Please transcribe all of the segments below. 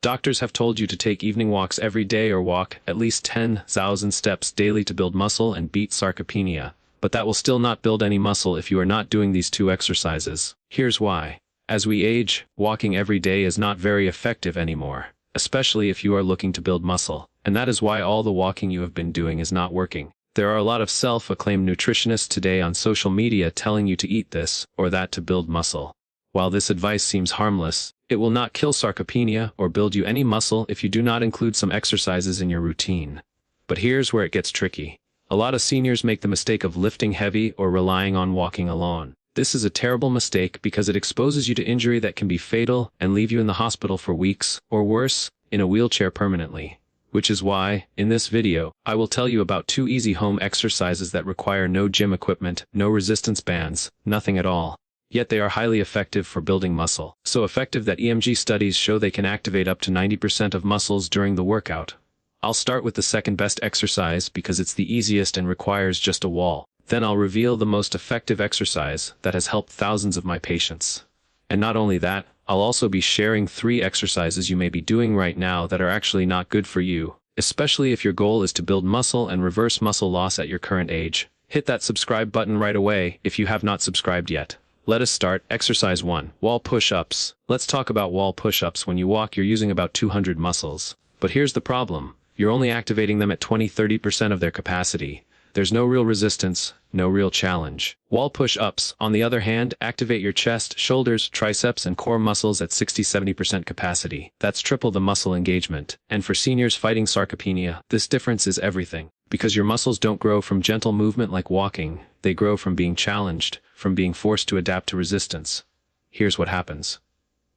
Doctors have told you to take evening walks every day or walk at least 10,000 steps daily to build muscle and beat sarcopenia. But that will still not build any muscle if you are not doing these two exercises. Here's why. As we age, walking every day is not very effective anymore, especially if you are looking to build muscle. And that is why all the walking you have been doing is not working. There are a lot of self-acclaimed nutritionists today on social media telling you to eat this or that to build muscle. While this advice seems harmless, it will not kill sarcopenia or build you any muscle if you do not include some exercises in your routine. But here's where it gets tricky. A lot of seniors make the mistake of lifting heavy or relying on walking alone. This is a terrible mistake because it exposes you to injury that can be fatal and leave you in the hospital for weeks, or worse, in a wheelchair permanently. Which is why, in this video, I will tell you about 2 easy home exercises that require no gym equipment, no resistance bands, nothing at all. Yet they are highly effective for building muscle. So effective that EMG studies show they can activate up to 90% of muscles during the workout. I'll start with the second best exercise because it's the easiest and requires just a wall. Then I'll reveal the most effective exercise that has helped thousands of my patients. And not only that, I'll also be sharing 3 exercises you may be doing right now that are actually not good for you, especially if your goal is to build muscle and reverse muscle loss at your current age. Hit that subscribe button right away if you have not subscribed yet. Let us start. Exercise 1. Wall push-ups. Let's talk about wall push-ups. When you walk, you're using about 200 muscles. But here's the problem. You're only activating them at 20–30% of their capacity. There's no real resistance, no real challenge. Wall push-ups, on the other hand, activate your chest, shoulders, triceps, and core muscles at 60–70% capacity. That's triple the muscle engagement. And for seniors fighting sarcopenia, this difference is everything. Because your muscles don't grow from gentle movement like walking, they grow from being challenged, from being forced to adapt to resistance. Here's what happens.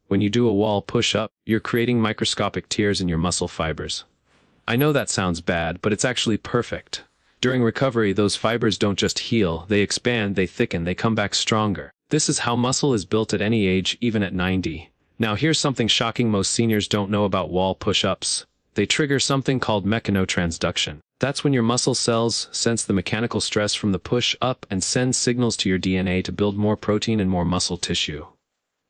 When you do a wall push-up, you're creating microscopic tears in your muscle fibers. I know that sounds bad, but it's actually perfect. During recovery, those fibers don't just heal, they expand, they thicken, they come back stronger. This is how muscle is built at any age, even at 90. Now here's something shocking most seniors don't know about wall push-ups. They trigger something called mechanotransduction. That's when your muscle cells sense the mechanical stress from the push-up and send signals to your DNA to build more protein and more muscle tissue.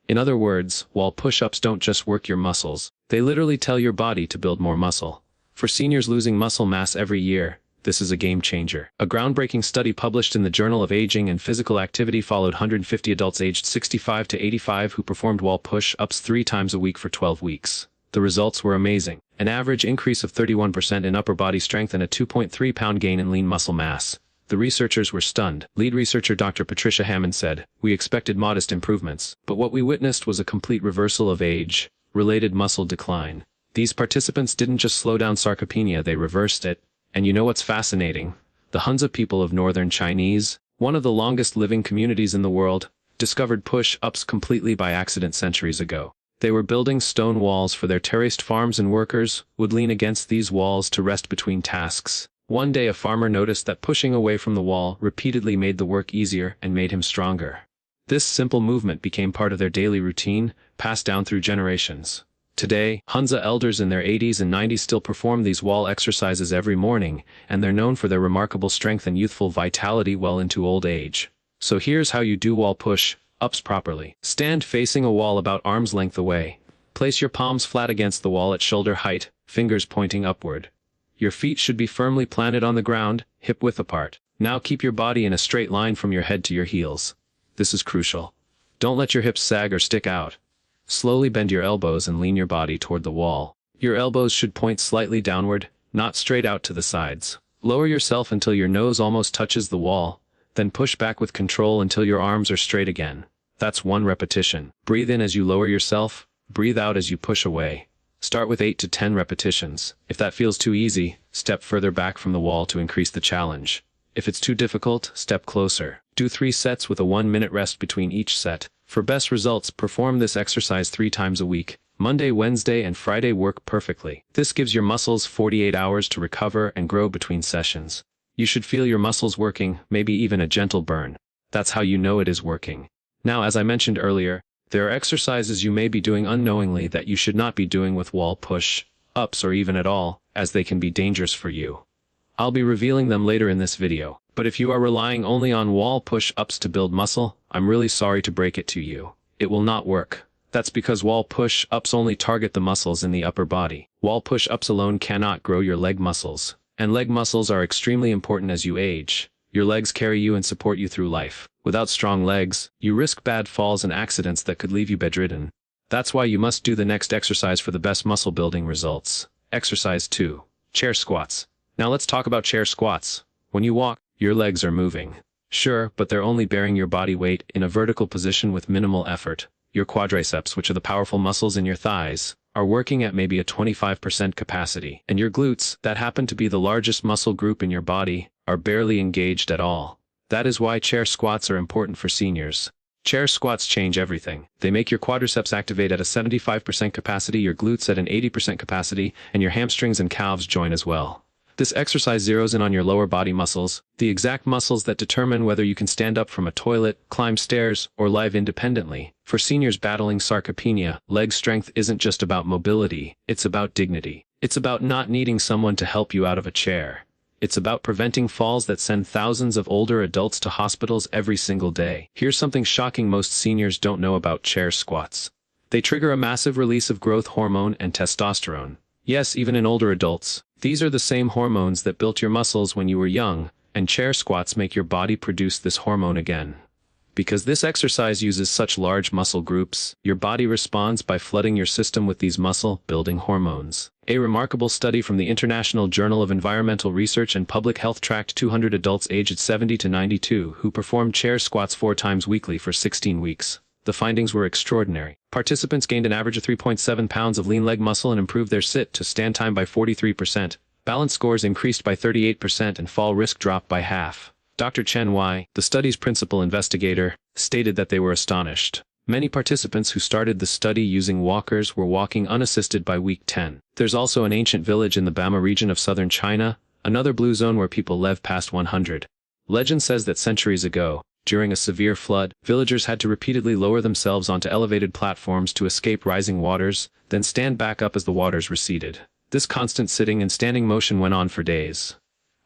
In other words, wall push-ups don't just work your muscles, they literally tell your body to build more muscle. For seniors losing muscle mass every year, this is a game changer. A groundbreaking study published in the Journal of Aging and Physical Activity followed 150 adults aged 65 to 85 who performed wall push-ups 3 times a week for 12 weeks. The results were amazing. An average increase of 31% in upper body strength and a 2.3-pound gain in lean muscle mass. The researchers were stunned. Lead researcher Dr. Patricia Hammond said, "We expected modest improvements, but what we witnessed was a complete reversal of age-related muscle decline. These participants didn't just slow down sarcopenia, they reversed it. And you know what's fascinating? The Hunza people of northern Chinese, one of the longest living communities in the world, discovered push-ups completely by accident centuries ago. They were building stone walls for their terraced farms and workers would lean against these walls to rest between tasks. One day a farmer noticed that pushing away from the wall repeatedly made the work easier and made him stronger. This simple movement became part of their daily routine, passed down through generations. Today, Hunza elders in their 80s and 90s still perform these wall exercises every morning, and they're known for their remarkable strength and youthful vitality well into old age. So here's how you do wall push-ups properly. Stand facing a wall about arm's length away. Place your palms flat against the wall at shoulder height, fingers pointing upward. Your feet should be firmly planted on the ground, hip-width apart. Now keep your body in a straight line from your head to your heels. This is crucial. Don't let your hips sag or stick out. Slowly bend your elbows and lean your body toward the wall. Your elbows should point slightly downward, not straight out to the sides. Lower yourself until your nose almost touches the wall, then push back with control until your arms are straight again. That's 1 repetition. Breathe in as you lower yourself, breathe out as you push away. Start with 8 to 10 repetitions. If that feels too easy, step further back from the wall to increase the challenge. If it's too difficult, step closer. Do 3 sets with a 1-minute rest between each set. For best results, perform this exercise 3 times a week. Monday, Wednesday, and Friday work perfectly. This gives your muscles 48 hours to recover and grow between sessions. You should feel your muscles working, maybe even a gentle burn. That's how you know it is working. Now, as I mentioned earlier, there are exercises you may be doing unknowingly that you should not be doing with wall push-ups or even at all, as they can be dangerous for you. I'll be revealing them later in this video. But if you are relying only on wall push-ups to build muscle, I'm really sorry to break it to you. It will not work. That's because wall push-ups only target the muscles in the upper body. Wall push-ups alone cannot grow your leg muscles. And leg muscles are extremely important as you age. Your legs carry you and support you through life. Without strong legs, you risk bad falls and accidents that could leave you bedridden. That's why you must do the next exercise for the best muscle building results. Exercise 2. Chair squats. Now let's talk about chair squats. When you walk, your legs are moving. Sure, but they're only bearing your body weight in a vertical position with minimal effort. Your quadriceps, which are the powerful muscles in your thighs, are working at maybe a 25% capacity. And your glutes, that happen to be the largest muscle group in your body, are barely engaged at all. That is why chair squats are important for seniors. Chair squats change everything. They make your quadriceps activate at a 75% capacity, your glutes at an 80% capacity, and your hamstrings and calves join as well. This exercise zeroes in on your lower body muscles, the exact muscles that determine whether you can stand up from a toilet, climb stairs, or live independently. For seniors battling sarcopenia, leg strength isn't just about mobility, it's about dignity. It's about not needing someone to help you out of a chair. It's about preventing falls that send thousands of older adults to hospitals every single day. Here's something shocking most seniors don't know about chair squats. They trigger a massive release of growth hormone and testosterone. Yes, even in older adults. These are the same hormones that built your muscles when you were young, and chair squats make your body produce this hormone again. Because this exercise uses such large muscle groups, your body responds by flooding your system with these muscle-building hormones. A remarkable study from the International Journal of Environmental Research and Public Health tracked 200 adults aged 70 to 92 who performed chair squats 4 times weekly for 16 weeks. The findings were extraordinary. Participants gained an average of 3.7 pounds of lean leg muscle and improved their sit-to-stand time by 43%. Balance scores increased by 38% and fall risk dropped by half. Dr. Chen Wei, the study's principal investigator, stated that they were astonished. Many participants who started the study using walkers were walking unassisted by week 10. There's also an ancient village in the Bama region of southern China, another blue zone where people live past 100. Legend says that centuries ago, during a severe flood, villagers had to repeatedly lower themselves onto elevated platforms to escape rising waters, then stand back up as the waters receded. This constant sitting and standing motion went on for days.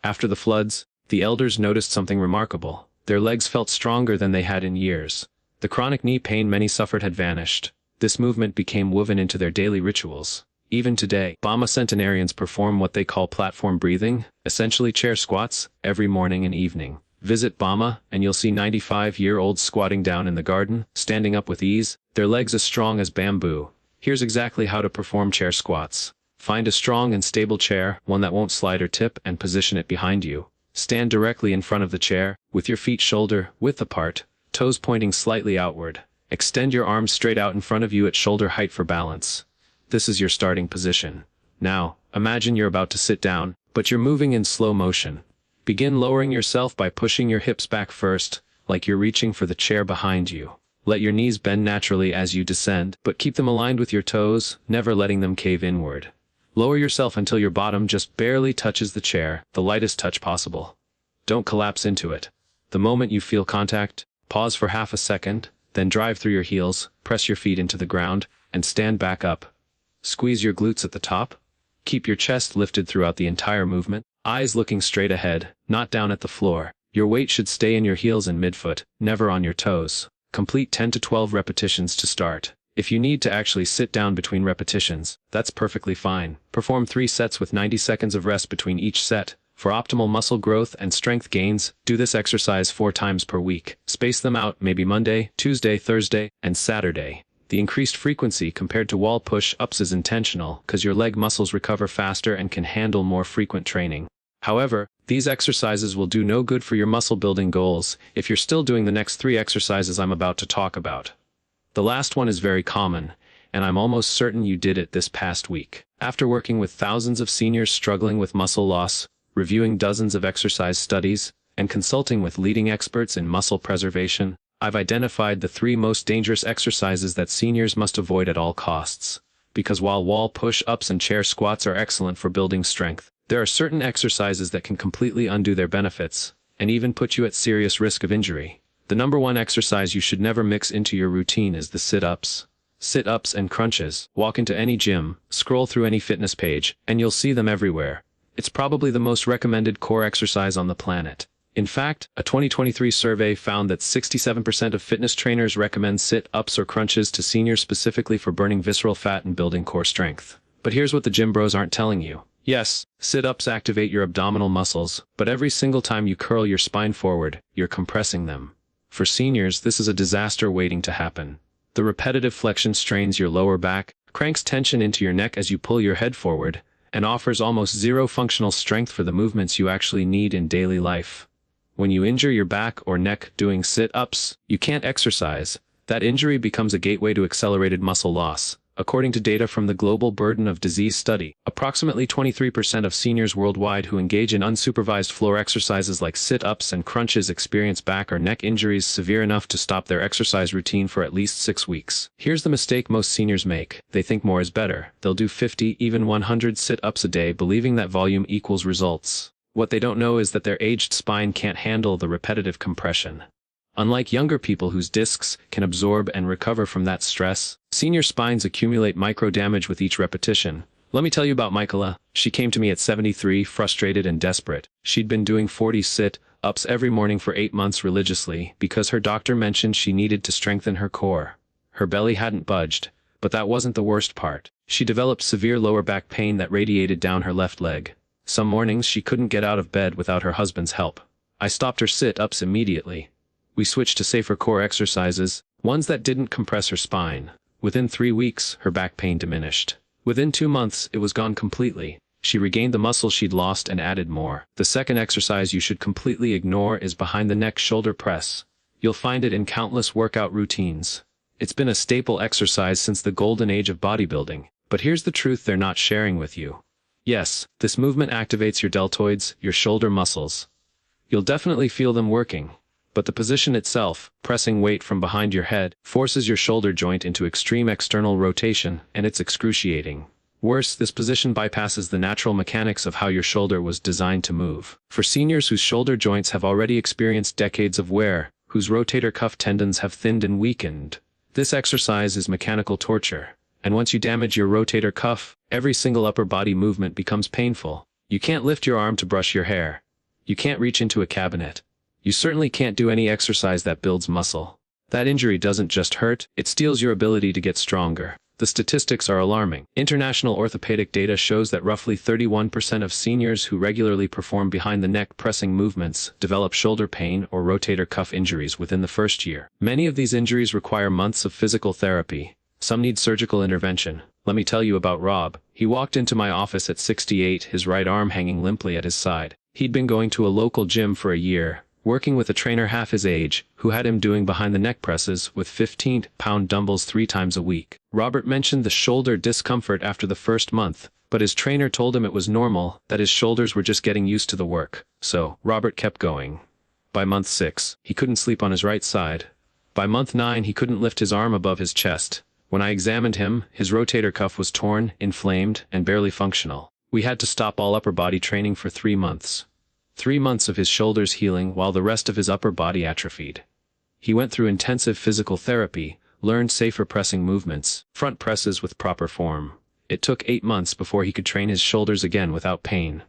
After the floods, the elders noticed something remarkable. Their legs felt stronger than they had in years. The chronic knee pain many suffered had vanished. This movement became woven into their daily rituals. Even today, Bama centenarians perform what they call platform breathing, essentially chair squats, every morning and evening. Visit Bama, and you'll see 95-year-olds squatting down in the garden, standing up with ease, their legs as strong as bamboo. Here's exactly how to perform chair squats. Find a strong and stable chair, one that won't slide or tip, and position it behind you. Stand directly in front of the chair, with your feet shoulder-width apart, toes pointing slightly outward. Extend your arms straight out in front of you at shoulder height for balance. This is your starting position. Now, imagine you're about to sit down, but you're moving in slow motion. Begin lowering yourself by pushing your hips back first, like you're reaching for the chair behind you. Let your knees bend naturally as you descend, but keep them aligned with your toes, never letting them cave inward. Lower yourself until your bottom just barely touches the chair, the lightest touch possible. Don't collapse into it. The moment you feel contact, pause for half a second, then drive through your heels, press your feet into the ground, and stand back up. Squeeze your glutes at the top. Keep your chest lifted throughout the entire movement, eyes looking straight ahead, not down at the floor. Your weight should stay in your heels and midfoot, never on your toes. Complete 10 to 12 repetitions to start. If you need to actually sit down between repetitions, that's perfectly fine. Perform 3 sets with 90 seconds of rest between each set. For optimal muscle growth and strength gains, do this exercise 4 times per week. Space them out, maybe Monday, Tuesday, Thursday, and Saturday. The increased frequency compared to wall push-ups is intentional, because your leg muscles recover faster and can handle more frequent training. However, these exercises will do no good for your muscle building goals if you're still doing the next 3 exercises I'm about to talk about. The last one is very common, and I'm almost certain you did it this past week. After working with thousands of seniors struggling with muscle loss, reviewing dozens of exercise studies, and consulting with leading experts in muscle preservation, I've identified the 3 most dangerous exercises that seniors must avoid at all costs. Because while wall push-ups and chair squats are excellent for building strength, there are certain exercises that can completely undo their benefits, and even put you at serious risk of injury. The number 1 exercise you should never mix into your routine is the sit-ups. Sit-ups and crunches. Walk into any gym, scroll through any fitness page, and you'll see them everywhere. It's probably the most recommended core exercise on the planet. In fact, a 2023 survey found that 67% of fitness trainers recommend sit-ups or crunches to seniors specifically for burning visceral fat and building core strength. But here's what the gym bros aren't telling you. Yes, sit-ups activate your abdominal muscles, but every single time you curl your spine forward, you're compressing them. For seniors, this is a disaster waiting to happen. The repetitive flexion strains your lower back, cranks tension into your neck as you pull your head forward, and offers almost zero functional strength for the movements you actually need in daily life. When you injure your back or neck doing sit-ups, you can't exercise. That injury becomes a gateway to accelerated muscle loss. According to data from the Global Burden of Disease Study, approximately 23% of seniors worldwide who engage in unsupervised floor exercises like sit-ups and crunches experience back or neck injuries severe enough to stop their exercise routine for at least 6 weeks. Here's the mistake most seniors make. They think more is better. They'll do 50, even 100 sit-ups a day, believing that volume equals results. What they don't know is that their aged spine can't handle the repetitive compression. Unlike younger people whose discs can absorb and recover from that stress, senior spines accumulate micro-damage with each repetition. Let me tell you about Michaela. She came to me at 73, frustrated and desperate. She'd been doing 40 sit-ups every morning for 8 months religiously because her doctor mentioned she needed to strengthen her core. Her belly hadn't budged, but that wasn't the worst part. She developed severe lower back pain that radiated down her left leg. Some mornings she couldn't get out of bed without her husband's help. I stopped her sit-ups immediately. We switched to safer core exercises, ones that didn't compress her spine. Within 3 weeks, her back pain diminished. Within 2 months, it was gone completely. She regained the muscle she'd lost and added more. The second exercise you should completely ignore is behind the neck shoulder press. You'll find it in countless workout routines. It's been a staple exercise since the golden age of bodybuilding. But here's the truth they're not sharing with you. Yes, this movement activates your deltoids, your shoulder muscles. You'll definitely feel them working. But the position itself, pressing weight from behind your head, forces your shoulder joint into extreme external rotation, and it's excruciating. Worse, this position bypasses the natural mechanics of how your shoulder was designed to move. For seniors whose shoulder joints have already experienced decades of wear, whose rotator cuff tendons have thinned and weakened, this exercise is mechanical torture. And once you damage your rotator cuff, every single upper body movement becomes painful. You can't lift your arm to brush your hair. You can't reach into a cabinet. You certainly can't do any exercise that builds muscle. That injury doesn't just hurt, it steals your ability to get stronger. The statistics are alarming. International orthopedic data shows that roughly 31% of seniors who regularly perform behind-the-neck pressing movements develop shoulder pain or rotator cuff injuries within the first year. Many of these injuries require months of physical therapy. Some need surgical intervention. Let me tell you about Rob. He walked into my office at 68, his right arm hanging limply at his side. He'd been going to a local gym for a year, working with a trainer half his age, who had him doing behind-the-neck presses with 15-pound dumbbells 3 times a week. Robert mentioned the shoulder discomfort after the first month, but his trainer told him it was normal, that his shoulders were just getting used to the work. So, Robert kept going. By month 6, he couldn't sleep on his right side. By month 9, he couldn't lift his arm above his chest. When I examined him, his rotator cuff was torn, inflamed, and barely functional. We had to stop all upper body training for 3 months. 3 months of his shoulders healing while the rest of his upper body atrophied. He went through intensive physical therapy, learned safer pressing movements, front presses with proper form. It took 8 months before he could train his shoulders again without pain.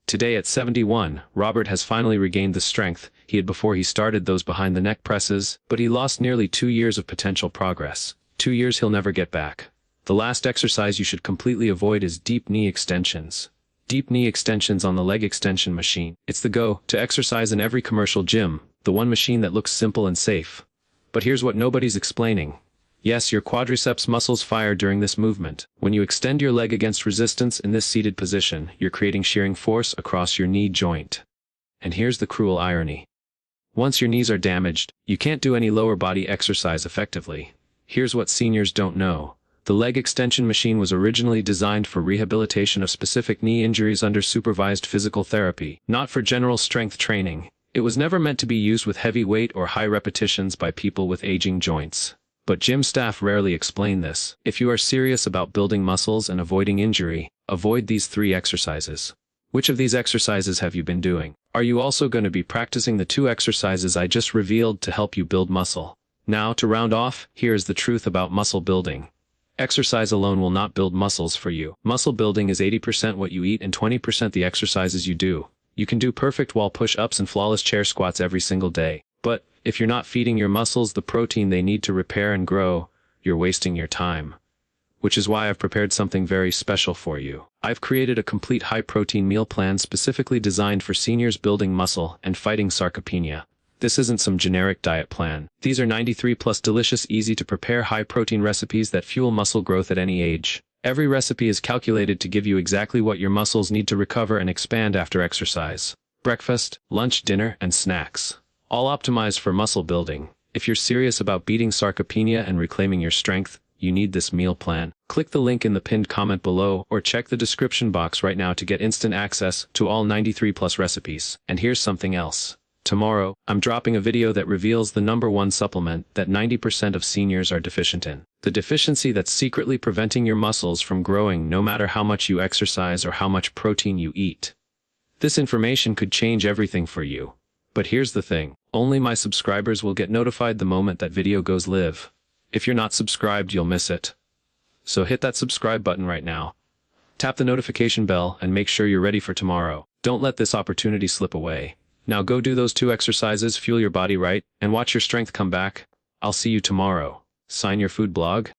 Today at 71, Robert has finally regained the strength he had before he started those behind-the-neck presses, but he lost nearly 2 years of potential progress. 2 years he'll never get back. The last exercise you should completely avoid is deep knee extensions. Deep knee extensions on the leg extension machine. It's the go-to exercise in every commercial gym, the one machine that looks simple and safe. But here's what nobody's explaining. Yes, your quadriceps muscles fire during this movement. When you extend your leg against resistance in this seated position, you're creating shearing force across your knee joint. And here's the cruel irony. Once your knees are damaged, you can't do any lower body exercise effectively. Here's what seniors don't know. The leg extension machine was originally designed for rehabilitation of specific knee injuries under supervised physical therapy, not for general strength training. It was never meant to be used with heavy weight or high repetitions by people with aging joints. But gym staff rarely explain this. If you are serious about building muscles and avoiding injury, avoid these 3 exercises. Which of these exercises have you been doing? Are you also going to be practicing the 2 exercises I just revealed to help you build muscle? Now, to round off, here is the truth about muscle building. Exercise alone will not build muscles for you. Muscle building is 80% what you eat and 20% the exercises you do. You can do perfect wall push-ups and flawless chair squats every single day. But if you're not feeding your muscles the protein they need to repair and grow, you're wasting your time. Which is why I've prepared something very special for you. I've created a complete high-protein meal plan specifically designed for seniors building muscle and fighting sarcopenia. This isn't some generic diet plan. These are 93+ delicious, easy-to-prepare high-protein recipes that fuel muscle growth at any age. Every recipe is calculated to give you exactly what your muscles need to recover and expand after exercise. Breakfast, lunch, dinner, and snacks. All optimized for muscle building. If you're serious about beating sarcopenia and reclaiming your strength, you need this meal plan. Click the link in the pinned comment below or check the description box right now to get instant access to all 93+ recipes. And here's something else. Tomorrow, I'm dropping a video that reveals the #1 supplement that 90% of seniors are deficient in. The deficiency that's secretly preventing your muscles from growing no matter how much you exercise or how much protein you eat. This information could change everything for you. But here's the thing, only my subscribers will get notified the moment that video goes live. If you're not subscribed, you'll miss it. So hit that subscribe button right now. Tap the notification bell and make sure you're ready for tomorrow. Don't let this opportunity slip away. Now go do those 2 exercises, fuel your body right, and watch your strength come back. I'll see you tomorrow. Sign your food blog.